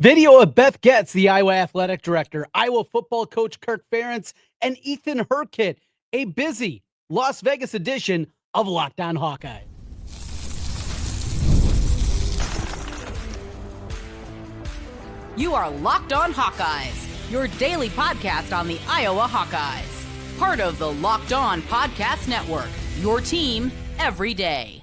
Video of Beth Goetz, the Iowa athletic director, Iowa football coach Kirk Ferentz, and Ethan Hurkett, a busy Las Vegas edition of Locked On Hawkeye. You are Locked On Hawkeyes, your daily podcast on the Iowa Hawkeyes. Part of the Locked On Podcast Network, your team every day.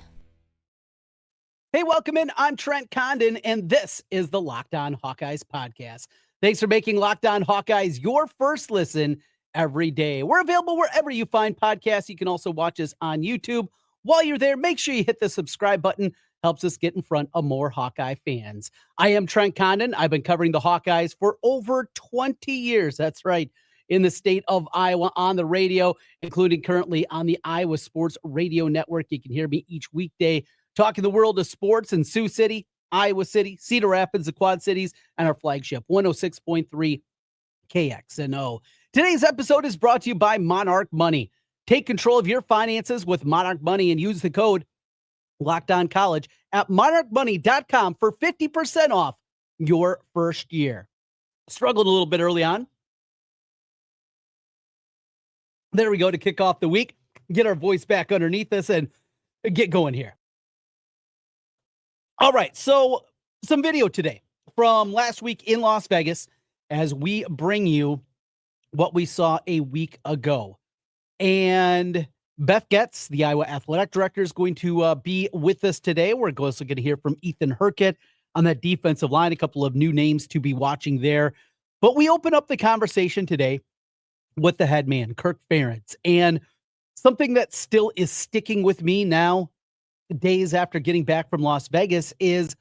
Hey, welcome in. I'm Trent Condon, and this is the Locked On Hawkeyes podcast. Thanks for making Locked On Hawkeyes your first listen every day. We're available wherever you find podcasts. You can also watch us on YouTube. While you're there, make sure you hit the subscribe button. Helps us get in front of more Hawkeye fans. I am Trent Condon. I've been covering the Hawkeyes for over 20 years. That's right. In the state of Iowa on the radio, including currently on the Iowa Sports Radio Network. You can hear me each weekday talking the world of sports in Sioux City, Iowa City, Cedar Rapids, the Quad Cities, and our flagship 106.3 KXNO. Today's episode is brought to you by Monarch Money. Take control of your finances with Monarch Money and use the code LOCKEDONCollege at monarchmoney.com for 50% off your first year. Struggled a little bit early on. There we go to kick off the week, get our voice back underneath us, and get going here. All right, so some video today from last week in Las Vegas as we bring you what we saw a week ago. And Beth Goetz, the Iowa athletic director, is going to be with us today. We're also going to hear from Ethan Hurkett on that defensive line, a couple of new names to be watching there. But we open up the conversation today with the head man, Kirk Ferentz, and something that still is sticking with me now, days after getting back from Las Vegas, is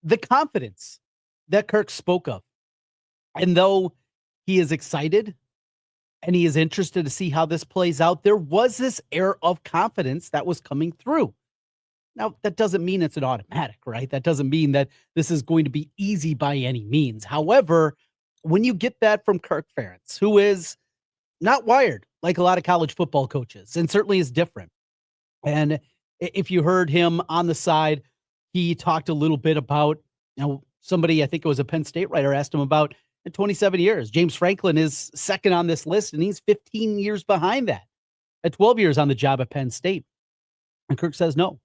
the confidence that Kirk spoke of. And though he is excited and he is interested to see how this plays out, there was this air of confidence that was coming through. Now, that doesn't mean it's an automatic, right? That doesn't mean that this is going to be easy by any means. However, when you get that from Kirk Ferentz, who is not wired like a lot of college football coaches, and certainly is different. And if you heard him on the side, he talked a little bit about, somebody, I think it was a Penn State writer, asked him about 27 years. James Franklin is second on this list, and he's 15 years behind that at 12 years on the job at Penn State. And Kirk says no.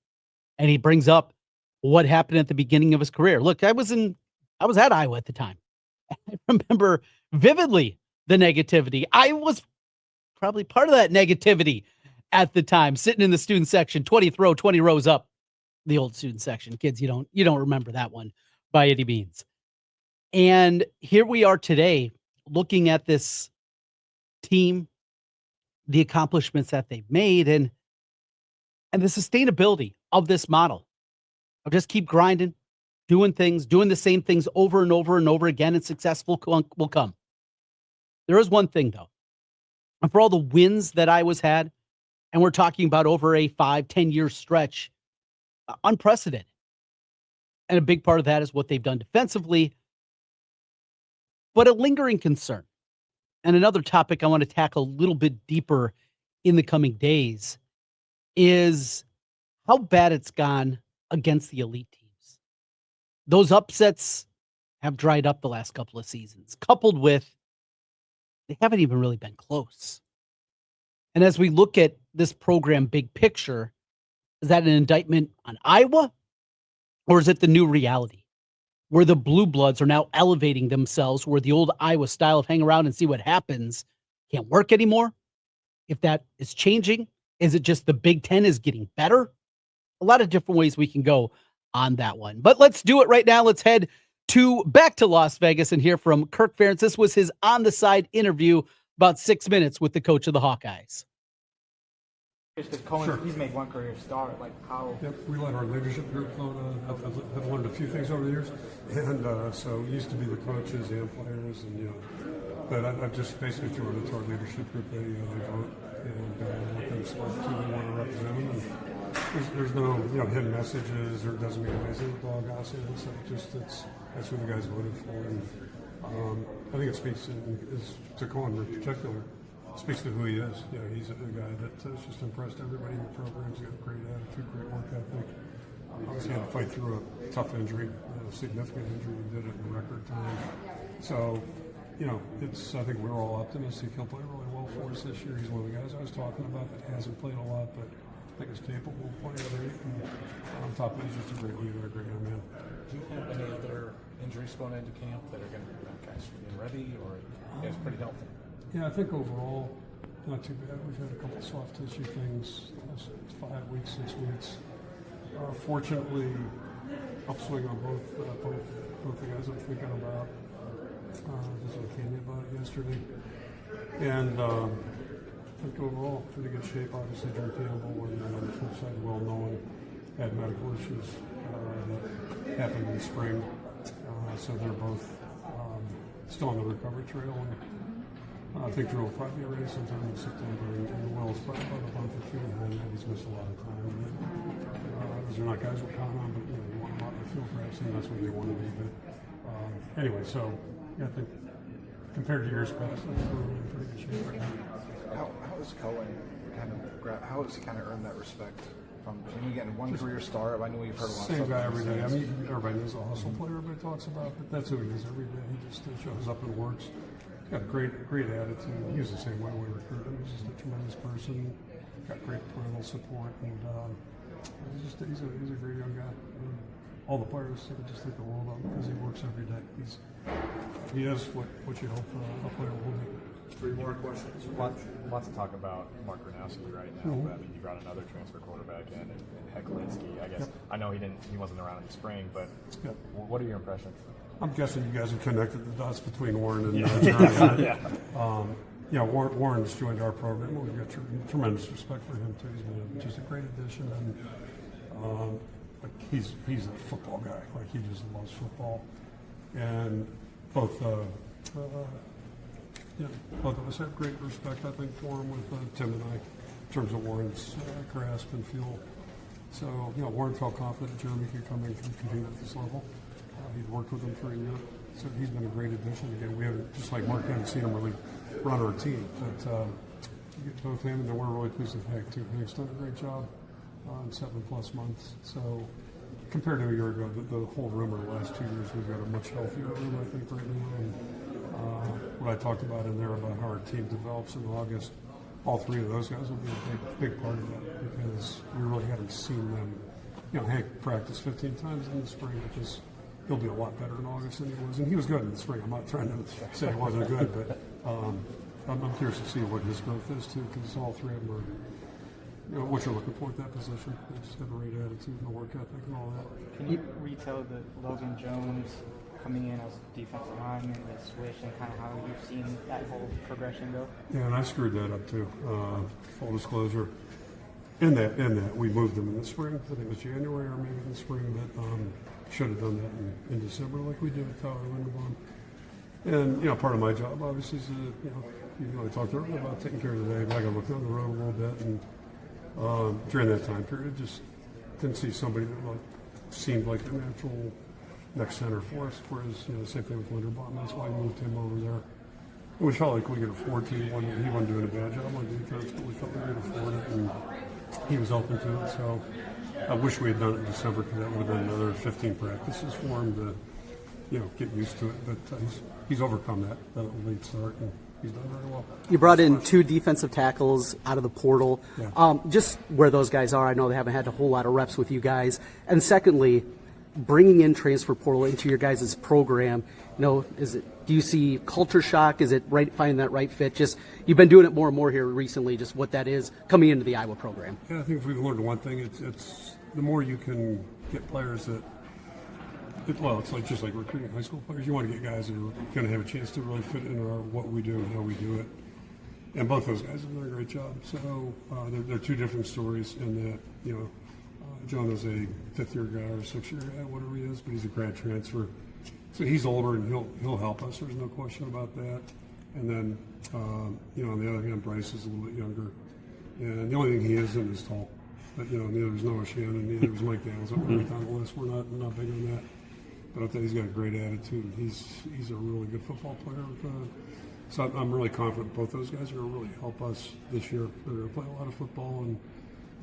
And he brings up what happened at the beginning of his career. Look, I was at Iowa at the time. I remember vividly the negativity. I was probably part of that negativity at the time, sitting in the student section, 20 rows up, the old student section. Kids, you don't remember that one by any means. And here we are today looking at this team, the accomplishments that they've made, and the sustainability of this model. I'll just keep grinding, doing the same things over and over and over again, and successful will come. There is one thing, though. And for all the wins that Iowa's had, and we're talking about over a 5-10 year stretch, unprecedented. And a big part of that is what they've done defensively. But a lingering concern, and another topic I want to tackle a little bit deeper in the coming days, is how bad it's gone against the elite teams. Those upsets have dried up the last couple of seasons, coupled with they haven't even really been close. And as we look at this program big picture, is that an indictment on Iowa, or is it the new reality where the blue bloods are now elevating themselves, where the old Iowa style of hang around and see what happens can't work anymore? If that is changing, is it just the Big Ten is getting better? A lot of different ways we can go on that one. But let's do it right now. Let's head back to Las Vegas and hear from Kirk Ferentz. This was his on-the-side interview, about 6 minutes with the coach of the Hawkeyes. Just because Cohen, sure. He's made one career start, like how... Yep, we let our leadership group float. I've learned a few things over the years, and so it used to be the coaches and players, and but I've just basically thrown it to our leadership group. They vote, and let them select who they want to represent them. And there's no hidden messages, or it doesn't mean anything with dog gossip. So that's who the guys voted for, and I think it speaks to Cohen in particular. Speaks to who he is. He's a guy that has just impressed everybody in the program. He's got a great attitude, great work ethic. Obviously, had to fight through a tough injury, a significant injury. He did it in record time. So, I think we're all optimistic. He'll play really well for us this year. He's one of the guys I was talking about that hasn't played a lot, but I think is capable of playing great. And on top of it, he's just a great leader, a great young man. Do you have any other injuries going into camp that are going to prevent guys from getting ready, or it's pretty healthy? Yeah, I think overall, not too bad. We've had a couple of soft tissue things last 5 weeks, 6 weeks. Fortunately, upswing on both the guys I'm thinking about. Visited Kenya about it yesterday. And I think overall, pretty good shape. Obviously, Drew Campbell, and then on the flip side, well-known, had medical issues that happened in the spring. So they're both still on the recovery trail. And I think Drew will probably be ready sometime in September. And Will's probably about a month or two behind that. He's missed a lot of time. Those are not guys we're counting on, but you want them out in the field perhaps, and that's what they want to be. But anyway, so I think compared to years past, I think we're in pretty good shape right now. How has Cohen how has he kind of earned that respect from you getting one career start? I know you've heard a lot. Same guy every day. I mean, everybody knows the hustle player everybody talks about, but that's who he is every day. He just shows up and works. He's got a great attitude. He was the same way we recruited him. He's just a tremendous person. Got great parental support, and he's a great young guy. All the players just think the world of him because he works every day. He is what you hope a player will be. 3 more questions. Lots to talk about Mark Gronowski right now. But, I mean, you brought another transfer quarterback in, and Hecklinski. I guess I know he wasn't around in the spring, but what are your impressions? I'm guessing you guys have connected the dots between Warren and Jeremy. Warren's joined our program. We've got tremendous respect for him too. He's been just a great addition, and he's a football guy. Like, he just loves football, and both of us have great respect, I think, for him with Tim and I, in terms of Warren's grasp and feel. So, Warren felt confident Jeremy could come in and compete at this level. He'd worked with him for a year, so he's been a great addition. Again, we haven't, just like Mark, haven't seen him really run our team, but you get both him, and then we're really pleased with Hank too. Hank's done a great job in 7+ months. So, compared to a year ago, the whole room in the last 2 years, we've got a much healthier room, I think, right now. And what I talked about in there about how our team develops in August, all 3 of those guys will be a big part of that, because we really haven't seen them. Hank practiced 15 times in the spring, because he'll be a lot better in August than he was. And he was good in the spring. I'm not trying to say he wasn't good, but I'm curious to see what his growth is, too, because all 3 of them are what you're looking for at that position. They just have a great attitude and a work ethic and all that. Can you retell the Logan Jones coming in as defensive lineman, the switch, and kind of how you've seen that whole progression go? Yeah, and I screwed that up too. Full disclosure. In that, we moved him in the spring. I think it was January or maybe in the spring, but should have done that in December like we did with Tyler Linderbaum. And, part of my job, obviously, is I talked earlier about taking care of the day, but I got to look down the road a little bit. And during that time period, just didn't see somebody that seemed like a natural next center for us. Whereas, same thing with Linderbaum. That's why I moved him over there. And we felt like we could afford to. He wasn't doing a bad job on defense, but we felt we could afford it, and he was open to it. So I wish we had done it in December, because that would have been another 15 practices for him to, get used to it. But he's overcome that late start, and he's done very well. You brought in 2 defensive tackles out of the portal. Yeah. Just where those guys are, I know they haven't had a whole lot of reps with you guys. And secondly, bringing in transfer portal into your guys' program, do you see culture shock? Is it finding that right fit? Just, you've been doing it more and more here recently, just what that is coming into the Iowa program. Yeah, I think if we've learned one thing, it's the more you can get players that, it's like just like recruiting high school players. You want to get guys that are going to have a chance to really fit into what we do and how we do it. And both those guys have done a great job. So they're 2 different stories in that, John is a 5th-year guy or 6th-year guy, whatever he is, but he's a grad transfer. So he's older, and he'll help us. There's no question about that. And then, on the other hand, Bryce is a little bit younger. And the only thing he isn't is tall. But, neither is Noah Shannon, neither is Mike Downs. We're right down the list. We're not big on that. But I think he's got a great attitude. He's a really good football player. So I'm really confident both those guys are going to really help us this year. They're going to play a lot of football, and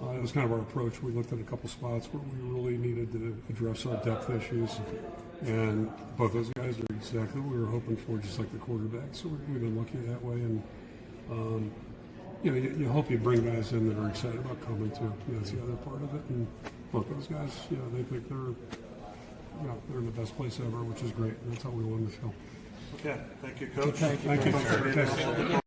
It was kind of our approach. We looked at a couple spots where we really needed to address our depth issues, and both those guys are exactly what we were hoping for, just like the quarterback. So we've been lucky that way, and you hope you bring guys in that are excited about coming too. That's the other part of it. And both those guys, they think they're in the best place ever, which is great. That's how we wanted to feel. Okay, thank you, Coach. Thank you.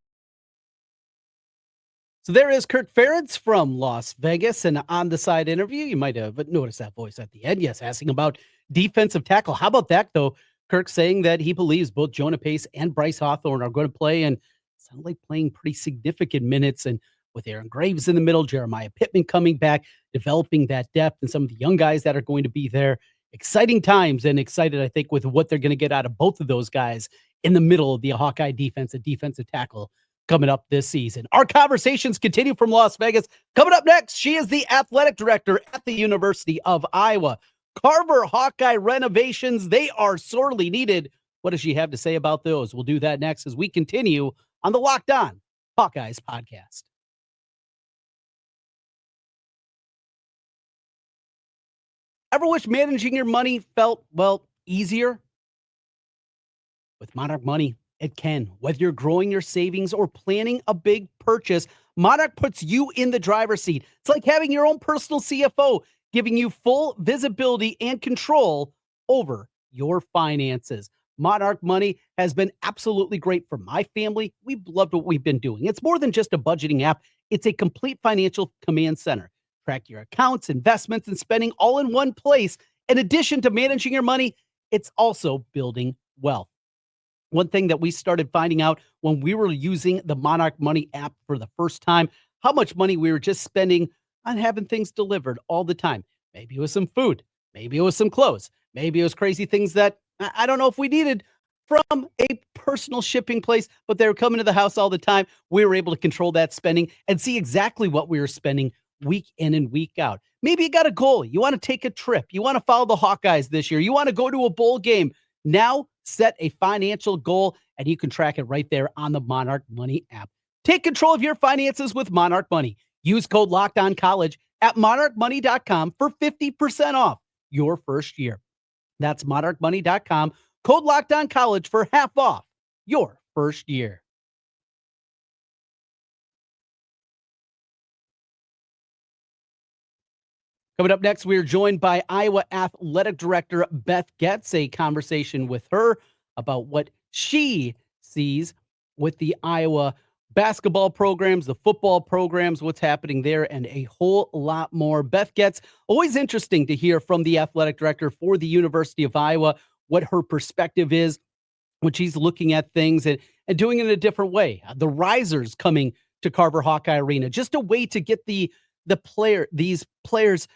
So there is Kirk Ferentz from Las Vegas, and on the side interview, you might have noticed that voice at the end. Yes, asking about defensive tackle. How about that, though? Kirk saying that he believes both Jonah Pace and Bryce Hawthorne are going to play, and sound like playing pretty significant minutes. And with Aaron Graves in the middle, Jeremiah Pittman coming back, developing that depth, and some of the young guys that are going to be there. Exciting times, and excited, I think, with what they're going to get out of both of those guys in the middle of the Hawkeye defense and defensive tackle coming up this season. Our conversations continue from Las Vegas. Coming up next, she is the athletic director at the University of Iowa. Carver-Hawkeye renovations, they are sorely needed. What does she have to say about those? We'll do that next as we continue on the Locked On Hawkeyes podcast. Ever wish managing your money felt, easier? With Monarch Money, it can. Whether you're growing your savings or planning a big purchase, Monarch puts you in the driver's seat. It's like having your own personal CFO, giving you full visibility and control over your finances. Monarch Money has been absolutely great for my family. We've loved what we've been doing. It's more than just a budgeting app. It's a complete financial command center. Track your accounts, investments, and spending all in one place. In addition to managing your money, it's also building wealth. One thing that we started finding out when we were using the Monarch Money app for the first time, how much money we were just spending on having things delivered all the time. Maybe it was some food. Maybe it was some clothes. Maybe it was crazy things that I don't know if we needed from a personal shipping place, but they were coming to the house all the time. We were able to control that spending and see exactly what we were spending week in and week out. Maybe you got a goal. You want to take a trip. You want to follow the Hawkeyes this year. You want to go to a bowl game. Now set a financial goal, and you can track it right there on the Monarch Money app. Take control of your finances with Monarch Money. Use code LOCKEDONCollege at monarchmoney.com for 50% off your first year. That's monarchmoney.com. Code LOCKEDONCollege for half off your first year. Coming up next, we are joined by Iowa Athletic Director Beth Goetz, a conversation with her about what she sees with the Iowa basketball programs, the football programs, what's happening there, and a whole lot more. Beth Goetz, always interesting to hear from the athletic director for the University of Iowa, what her perspective is when she's looking at things and doing it in a different way. The risers coming to Carver-Hawkeye Arena, just a way to get these players,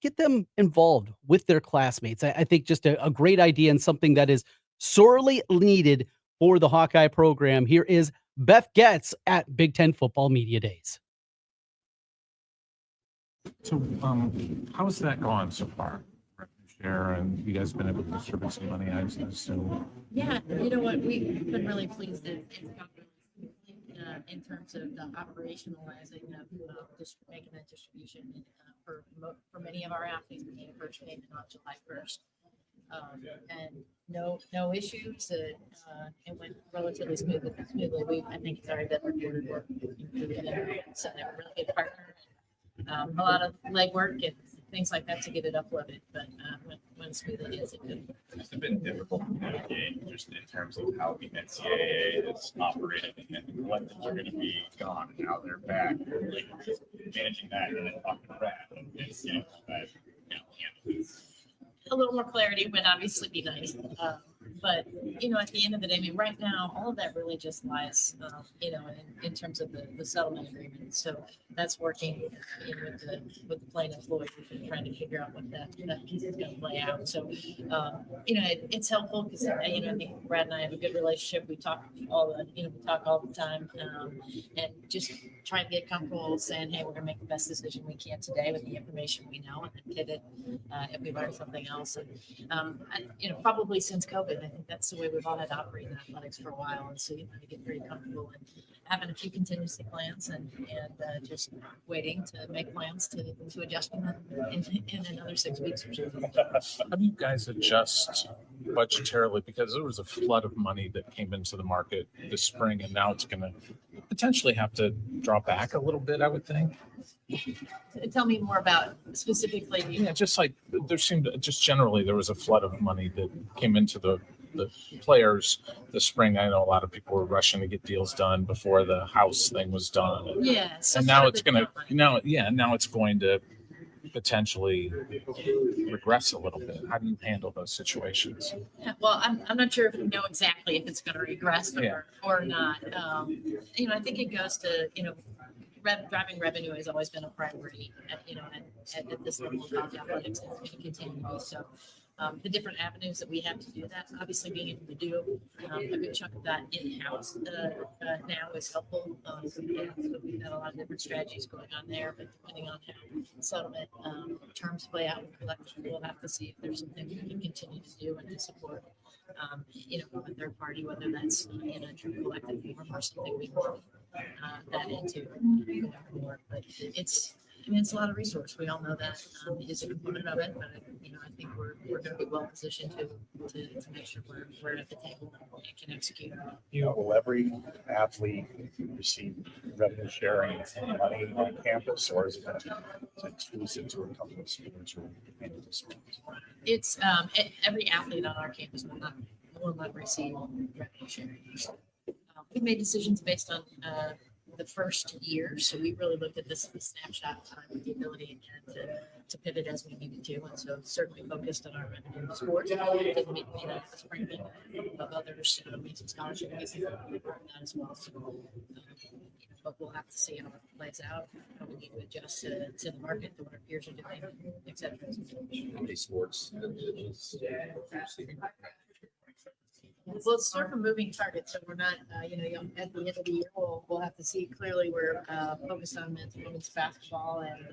get them involved with their classmates. I think just a great idea and something that is sorely needed for the Hawkeye program. Here is Beth Goetz at Big Ten Football Media Days. So how's that gone so far? Share, and you guys been able to distribute some money, I assume. Yeah, you know what, we've been really pleased that it's gone in terms of the operationalizing of making that distribution for many of our athletes. We made a first payment on July 1st. And no issues. It went relatively smoothly. I think it's already been reported. We're setting up a really good partner. A lot of legwork and things like that to get it uploaded, but when smoothly is it good. It's been difficult to navigate just in terms of how the NCAA is operating and what things are going to be gone and how they're back. Like just managing that and then talking to that and getting that a little more clarity would obviously be nice. But, at the end of the day, I mean, right now, all of that really just lies, in terms of the settlement agreement. So that's working with the plaintiff lawyers and trying to figure out what that piece is going to play out. So, it's helpful because, I think Brad and I have a good relationship. We talk all the time and just trying to get comfortable saying, hey, we're going to make the best decision we can today with the information we know and then pivot if we learn something else. And, probably since COVID, COVID. I think that's the way we've all had to operate in athletics for a while. And so you get pretty comfortable and having a few contingency plans and just waiting to make plans to adjust them in another 6 weeks or so. How do you guys adjust budgetarily? Because there was a flood of money that came into the market this spring, and now it's going to potentially have to draw back a little bit, I would think. Tell me more about specifically. Yeah, just like there seemed just generally there was a flood of money that came into the players this spring. I know a lot of people were rushing to get deals done before the house thing was done. Yeah. And now it's going to now it's going to potentially regress a little bit. How do you handle those situations? Yeah, well, I'm not sure if we know exactly if it's going to regress or not. I think it goes to, driving revenue has always been a priority at this level of college athletics, and it's going to continue to be so. The different avenues that we have to do that, obviously being able to do a good chunk of that in-house now is helpful. So we've got a lot of different strategies going on there, but depending on how settlement terms play out and collectively, we'll have to see if there's something we can continue to do and to support, a third party, whether that's in a true collective form or something we can that into going forward. But it's a lot of resource. We all know that is a component of it, but I think we're going to be well positioned to make sure we're at the table and can execute. Will every athlete receive revenue sharing money on campus, or is it exclusive to a couple of sports or individual sports? It's every athlete on our campus will not receive revenue sharing. We made decisions based on the first year, so we really looked at this snapshot of time with the ability again to pivot as we needed to, and so certainly focused on our revenue sports. Didn't mean the spring of others, means scholarship fees and that as well. So, but we'll have to see how it plays out. How we need to adjust to the market, to what our peers are doing, etc. How many sports? Well, it's sort of a moving target, so we're not, at the end of the year, we'll have to see. Clearly, we're focused on men's and women's basketball and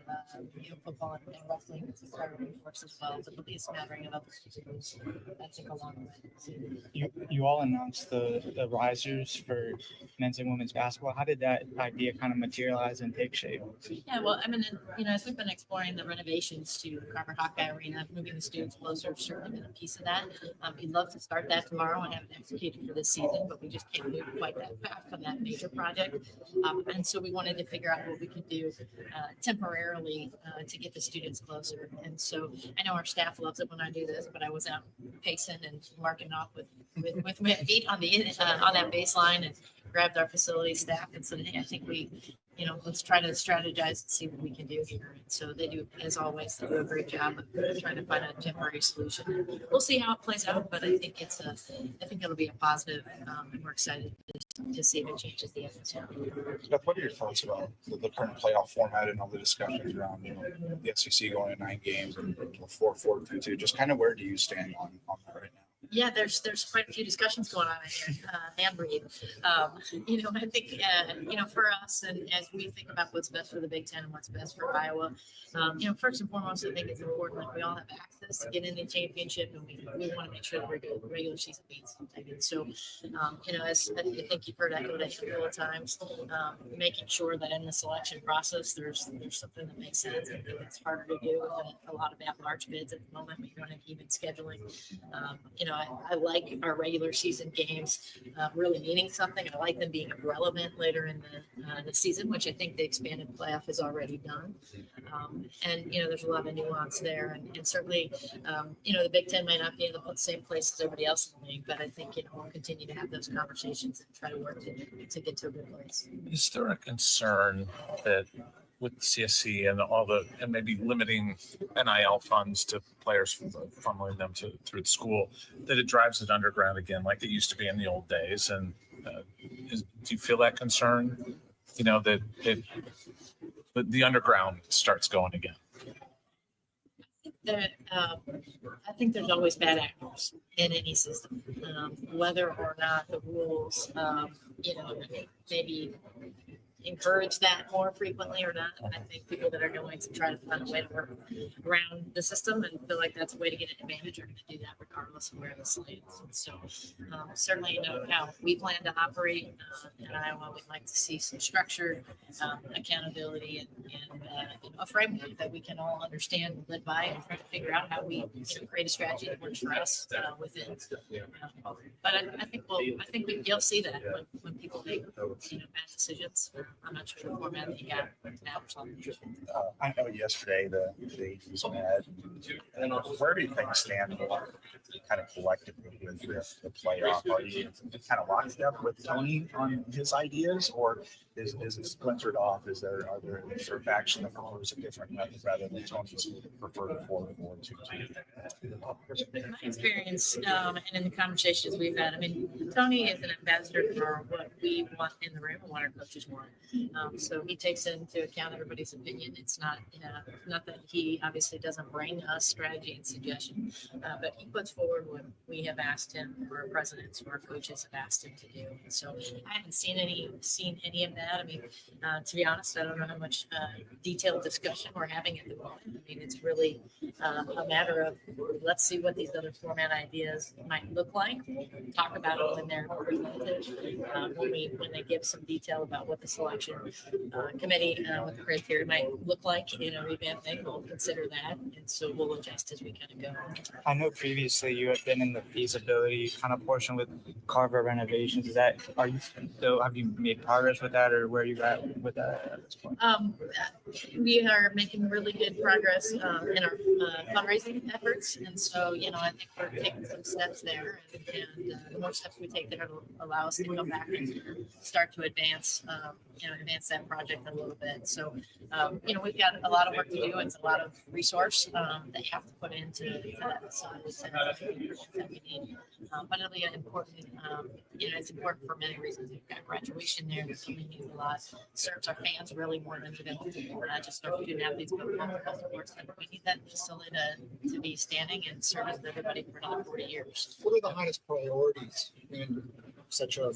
football and wrestling. It's a priority for us as well, but there'll be a smattering of other things that take a long way. You all announced the risers for men's and women's basketball. How did that idea kind of materialize and take shape? Yeah, well, as we've been exploring the renovations to Carver-Hawkeye Arena, moving the students closer has certainly been a piece of that. We'd love to start that tomorrow and have it executed for this season, but we just can't move quite that fast on that major project. And so we wanted to figure out what we could do temporarily to get the students closer. And so I know our staff loves it when I do this, but I was out pacing and marking off with my feet on that baseline and grabbed our facility staff and said, hey, I think let's try to strategize and see what we can do here. And so they do, as always, they do a great job of trying to find a temporary solution. We'll see how it plays out, but I think it'll be a positive, and we're excited to see if it changes the atmosphere. Beth, what are your thoughts about the current playoff format and all the discussions around, the SEC going to 9 games and 4-4-2? Just kind of where do you stand on that right now? Yeah, there's quite a few discussions going on in here. And read, I think, for us, and as we think about what's best for the Big Ten and what's best for Iowa, first and foremost, I think it's important that we all have access to get in the championship, and we want to make sure that we're good. The regular season means something. And so, as I think you've heard echoed a handful of times, making sure that in the selection process, there's something that makes sense. I think it's harder to do with a lot of at-large bids at the moment. We don't have even scheduling. I like our regular season games really meaning something. I like them being relevant later in the season, which I think the expanded playoff has already done. And there's a lot of nuance there, and certainly, the Big Ten might not be in the same place as everybody else in the league, but I think we'll continue to have those conversations and try to work to get to a good place. Is there a concern that with CSC and maybe limiting NIL funds to players, funneling them through the school, that it drives it underground again, like it used to be in the old days? And do you feel that concern? That the underground starts going again? I think there's always bad actors in any system, whether or not the rules, maybe encourage that more frequently or not. And I think people that are going to try to find a way to work around the system and feel like that's a way to get an advantage are going to do that regardless of where the slate is. And so certainly, you know, how we plan to operate in Iowa, we'd like to see some structure, accountability, and a framework that we can all understand and live by, and try to figure out how we create a strategy that works for us within. But I think you'll see that when people make bad decisions. I'm not sure the format that you got now or something. I know yesterday the Yankees met. And where do you think stand kind of collectively with the playoff? Are you kind of locked up with Tony on his ideas, or is it splintered off? Are there sort of action that follows a different method rather than Tony's preferred 4-4-2? In my experience, and in the conversations we've had, I mean, Tony is an ambassador for what we want in the room and what our coaches want. So he takes into account everybody's opinion. It's not that he obviously doesn't bring us strategy and suggestion, but he puts forward what we have asked him, or our presidents, or our coaches have asked him to do. And so I haven't seen any of that. I mean, to be honest, I don't know how much detailed discussion we're having at the moment. I mean, it's really a matter of let's see what these other format ideas might look like. We'll talk about it when they're presented, when they give some detail about what the selection committee, what the criteria might look like in a revamp thing. We'll consider that, and so we'll adjust as we kind of go. I know previously you had been in the feasibility kind of portion with Carver renovations. Have you made progress with that, or where are you at with that at this point? We are making really good progress in our fundraising efforts, and so I think we're taking some steps there, and the more steps we take there will allow us to come back and start to advance that project a little bit. So we've got a lot of work to do. It's a lot of resource that you have to put into that facility that we need, but it'll be important. It's important for many reasons. We've got graduation there. There's something new a lot. Serves our fans really more than just our student athletes, but multiple sports. We need that facility to be standing and service everybody for another 40 years. What are the highest priorities in such a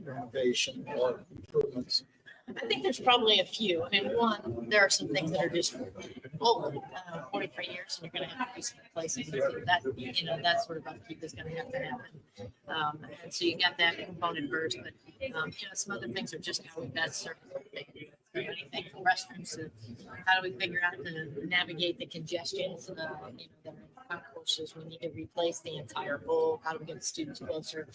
renovation or improvements? I think there's probably a few. I mean, one, there are some things that are just old, 43 years, and you're going to have to do some replacing. So that sort of upkeep is going to have to happen. And so you got that component first, but some other things are just how we best serve anything from restrooms to how do we figure out to navigate the congestion that are in concourses. We need to replace the entire bowl. How do we get the students closer?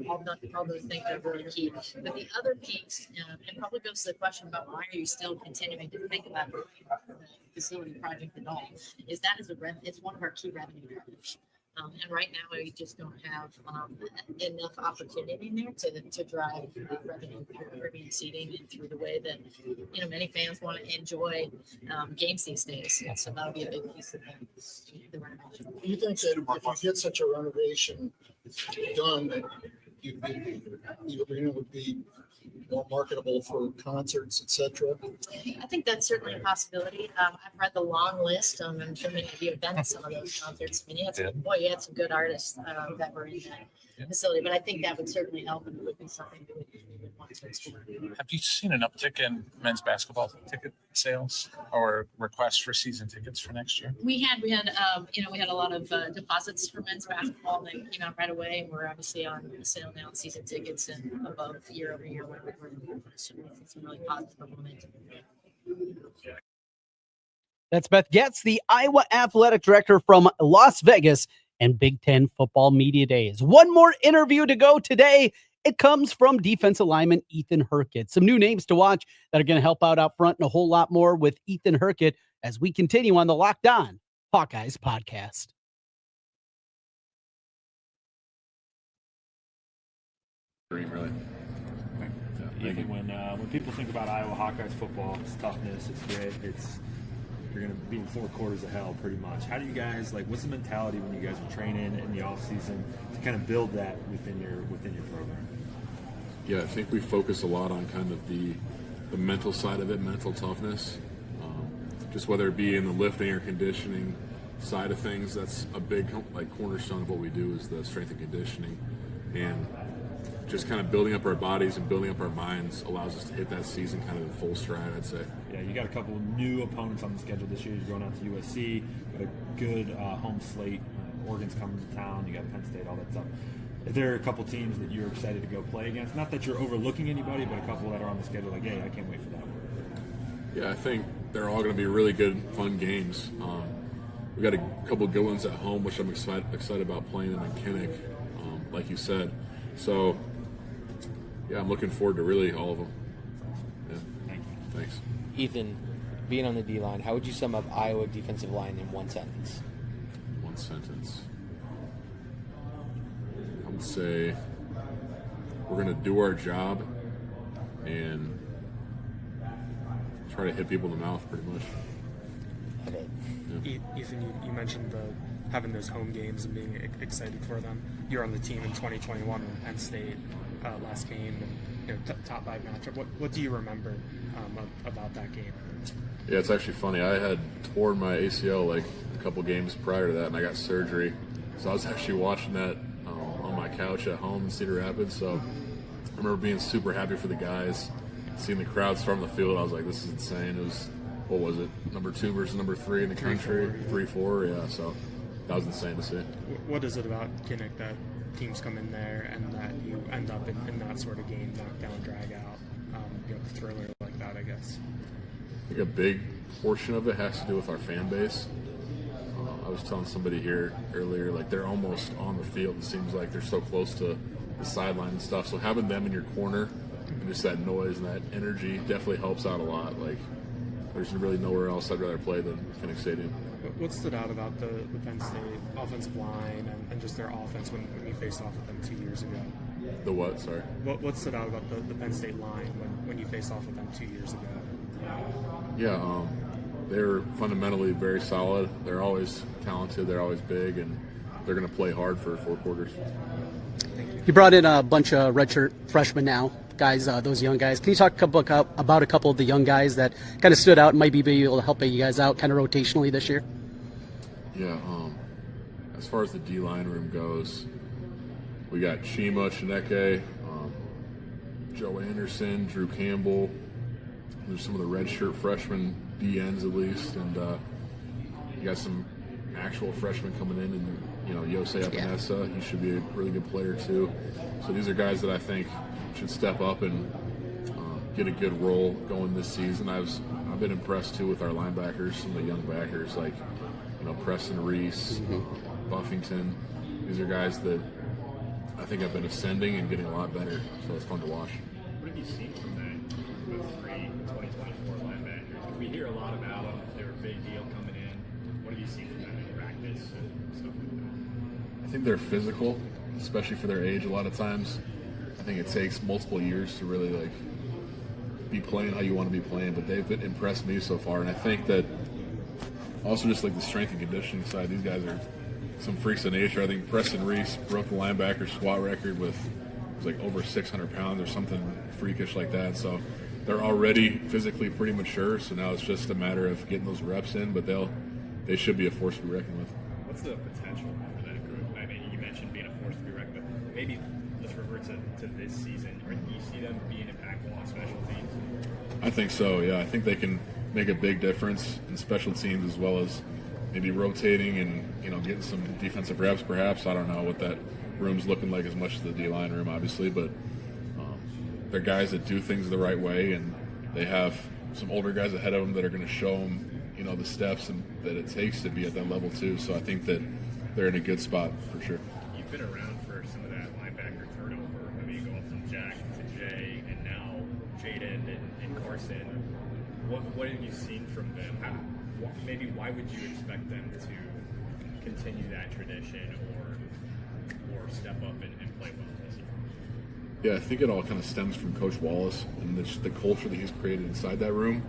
All those things are really key. But the other piece, and probably goes to the question about why are you still continuing to think about the facility project at all, is that it's one of our key revenue drivers. And right now, we just don't have enough opportunity in there to drive revenue through premium seating and through the way that many fans want to enjoy games these days. And so that'll be a big piece of the renovation. Do you think that if you get such a renovation done, that the arena would be more marketable for concerts, etc.? I think that's certainly a possibility. I've read the long list. I'm sure many of you have been to some of those concerts. I mean, you had some good artists that were in that facility, but I think that would certainly help, and it would be something that we would want to explore. Have you seen an uptick in men's basketball ticket sales or requests for season tickets for next year? We had a lot of deposits for men's basketball that came out right away. We're obviously on sale now, season tickets and above year over year. Some really positive momentum. That's Beth Goetz, the Iowa Athletic Director from Las Vegas and Big Ten Football Media Days. One more interview to go today. It comes from defensive lineman Ethan Hurkett. Some new names to watch that are going to help out front, and a whole lot more with Ethan Hurkett as we continue on the Locked On Hawkeyes podcast. Really. Even when people think about Iowa Hawkeyes football, it's toughness, it's grit, you're going to be in 4 quarters of hell pretty much. How do you guys, what's the mentality when you guys are training in the off season to kind of build that within your program? Yeah, I think we focus a lot on kind of the mental side of it, mental toughness. Just whether it be in the lifting or conditioning side of things, that's a big cornerstone of what we do is the strength and conditioning. And just kind of building up our bodies and building up our minds allows us to hit that season kind of in full stride, I'd say. Yeah, you got a couple new opponents on the schedule this year. You're going out to USC, got a good home slate. Oregon's coming to town. You got Penn State, all that stuff. Is there a couple teams that you're excited to go play against? Not that you're overlooking anybody, but a couple that are on the schedule like, hey, I can't wait for that one. Yeah, I think they're all going to be really good, fun games. We got a couple good ones at home, which I'm excited about playing them in Kinnick, like you said. So, yeah, I'm looking forward to really all of them. Yeah. Thank you. Thanks. Ethan, being on the D-line, how would you sum up Iowa defensive line in one sentence? One sentence. I would say we're going to do our job and try to hit people in the mouth pretty much. Okay. Yeah. Ethan, you mentioned having those home games and being excited for them. You were on the team in 2021 when Penn State last game, and top 5 matchup. What do you remember about that game? Yeah, it's actually funny. I had torn my ACL like a couple games prior to that, and I got surgery. So I was actually watching that on my couch at home in Cedar Rapids. So I remember being super happy for the guys, seeing the crowd storm the field. I was like, this is insane. It was, what was it, number 2 versus number 3 in the country? 3-4, yeah. So that was insane to see. What is it about Kinnick that teams come in there and that you end up in that sort of game, knockdown, drag out, thriller like that, I guess? I think a big portion of it has to do with our fan base. I was telling somebody here earlier, like they're almost on the field. It seems like they're so close to the sideline and stuff. So having them in your corner and just that noise and that energy definitely helps out a lot. Like there's really nowhere else I'd rather play than Kinnick Stadium. What stood out about the Penn State offensive line and just their offense when you faced off with them 2 years ago? The what? Sorry. What stood out about the Penn State line when you faced off with them 2 years ago? Yeah, they're fundamentally very solid. They're always talented. They're always big, and they're going to play hard for 4 quarters. You brought in a bunch of redshirt freshmen now, guys, those young guys. Can you talk about a couple of the young guys that kind of stood out and might be able to help you guys out kind of rotationally this year? Yeah, as far as the D-line room goes, we got Chima, Chineke, Joe Anderson, Drew Campbell. There's some of the redshirt freshmen, DNs at least, and you got some actual freshmen coming in, and Yosei Epinesa, he should be a really good player too. So these are guys that I think should step up and get a good role going this season. I've been impressed too with our linebackers, some of the young backers like Preston Reese, Buffington. These are guys that I think have been ascending and getting a lot better. So it's fun to watch. What have you seen from that with 3 2024 linebackers? We hear a lot about them. They're a big deal coming in. What have you seen from them in practice and stuff like that? I think they're physical, especially for their age a lot of times. I think it takes multiple years to really be playing how you want to be playing, but they've impressed me so far. And I think that also just the strength and conditioning side, these guys are some freaks of nature. I think Preston Reese broke the linebacker squat record with over 600 pounds or something freakish like that. So they're already physically pretty mature. So now it's just a matter of getting those reps in, but they should be a force to be reckoned with. What's the potential for that group? I mean, you mentioned being a force to be reckoned with. Maybe let's revert to this season. Or do you see them being impactful on special teams? I think so, yeah. I think they can make a big difference in special teams as well as maybe rotating and getting some defensive reps perhaps. I don't know what that room's looking like as much as the D-line room obviously, but they're guys that do things the right way, and they have some older guys ahead of them that are going to show them the steps and that it takes to be at that level too. So I think that they're in a good spot for sure. You've been around for some of that linebacker turnover. I mean, you go up from Jack to Jay and now Jaden and Carson. What have you seen from them? Maybe why would you expect them to continue that tradition or step up and play well this year? Yeah, I think it all kind of stems from Coach Wallace and the culture that he's created inside that room.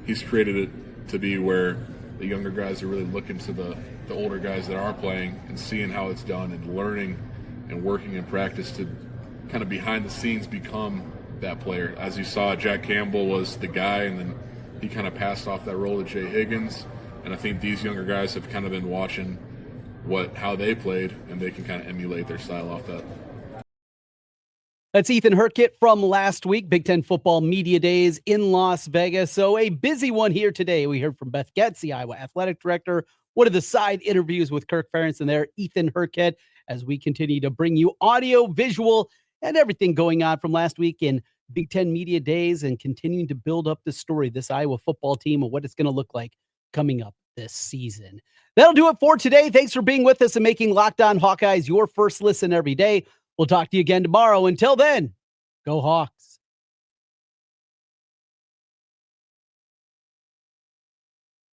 He's created it to be where the younger guys are really looking to the older guys that are playing and seeing how it's done and learning and working in practice to kind of behind the scenes become that player. As you saw, Jack Campbell was the guy, and then he kind of passed off that role to Jay Higgins. And I think these younger guys have kind of been watching how they played, and they can kind of emulate their style off that. That's Ethan Hurkett from last week, Big Ten football media days in Las Vegas. So a busy one here today. We heard from Beth Goetz, the Iowa athletic director, one of the side interviews with Kirk Ferentz and there, Ethan Hurkett, as we continue to bring you audio, visual, and everything going on from last week in Big Ten media days and continuing to build up the story, this Iowa football team and what it's going to look like coming up this season. That'll do it for today. Thanks for being with us and making Locked On Hawkeyes your first listen every day. We'll talk to you again tomorrow. Until then, go Hawks.